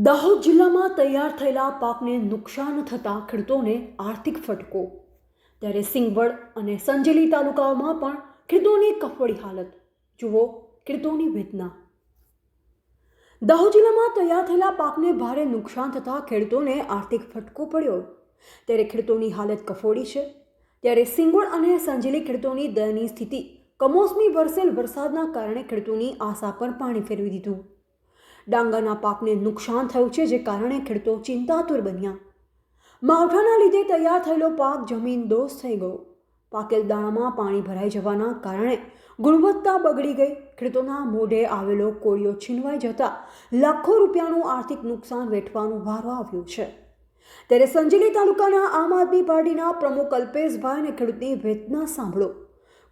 દાહોદ જિલ્લામાં તૈયાર થયેલા પાકને નુકસાન થતાં ખેડૂતોને આર્થિક ફટકો। ત્યારે સિંગવડ અને સંજેલી તાલુકાઓમાં પણ ખેડૂતોની કફોડી હાલત। જુઓ ખેડૂતોની વેદના। દાહોદ જિલ્લામાં તૈયાર થયેલા પાકને ભારે નુકસાન થતાં ખેડૂતોને આર્થિક ફટકો પડ્યો। ત્યારે ખેડૂતોની હાલત કફોડી છે। ત્યારે સિંગવડ અને સંજેલી ખેડૂતોની દયનીય સ્થિતિ કમોસમી વરસેલ વરસાદના કારણે ખેડૂતોની આશા પર પાણી ફેરવી દીધું। ડાંગરના પાકને નુકસાન થયું છે, જે કારણે ખેડૂતો ચિંતાતુર બન્યા। માવઠાના લીધે તૈયાર થયેલો પાક જમીનદોસ્ત થઈ ગયો। પાકેલ દાણામાં પાણી ભરાઈ જવાના કારણે ગુણવત્તા બગડી ગઈ। ખેડૂતોના મોઢે આવેલો કોળિયો છીનવાઈ જતા લાખો રૂપિયાનું આર્થિક નુકસાન વેઠવાનો વારો આવ્યો છે। ત્યારે સંજેલી તાલુકાના આમ આદમી પાર્ટીના પ્રમુખ અલ્પેશભાઈ અને ખેડૂતની વેદના સાંભળો।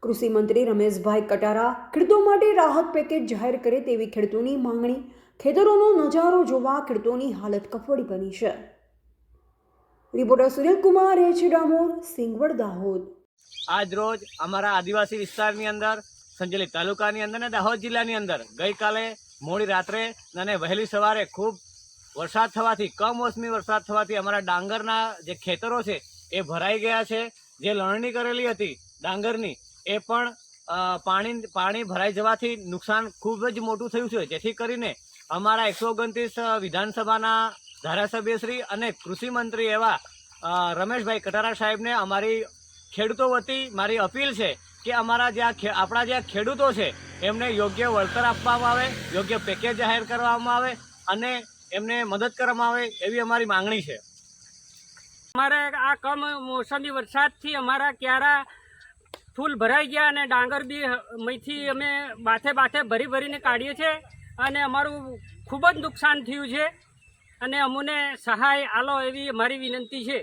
કૃષિ મંત્રી રમેશભાઈ કટારા ખેડૂતો માટે રાહત પેકેજ જાહેર કરે તેવી ખેડૂતોની માંગણી। ખેતરોનો નજારો જોવા ખેડૂતોની હાલત કફોડી બની છે। Reporter Sunilkumar H Damor, Singvad, Dahod. આજ રોજ અમારા આદિવાસી વિસ્તારની અંદર સંજેલી તાલુકાની અંદર અને દાહોદ જિલ્લાની અંદર ગઈકાલે મોડી રાત્રે અને વહેલી સવારે ખૂબ વરસાદ થવાથી કમોસમી વરસાદ થવાથી અમારા ડાંગરના જે ખેતરો છે એ ભરાઈ ગયા છે। જે લણણી કરેલી હતી ડાંગરની એ પણ પાણી ભરાઈ જવાથી નુકસાન ખૂબ જ મોટું થયું છે। જેથી કરીને અમારા 129 વિધાનસભાના ધારાસભ્યશ્રી અને કૃષિ મંત્રી એવા રમેશભાઈ કટારા સાહેબને અમારી ખેડૂતો વતી મારી અપીલ છે કે આપણા જે ખેડૂતો છે એમને યોગ્ય વળતર આપવામાં આવે, યોગ્ય પેકેજ જાહેર કરવામાં આવે અને એમને મદદ કરવામાં આવે એવી અમારી માંગણી છે। અમારે આ કમોસમી વરસાદથી અમારા ક્યારા ફૂલ ભરાઈ ગયા અને ડાંગર બી મહીથી અમે બાથે ભરીને કાઢીએ છીએ અને અમારું ખૂબ જ નુકસાન થયું છે અને અમને સહાય આલો એવી મારી વિનંતી છે।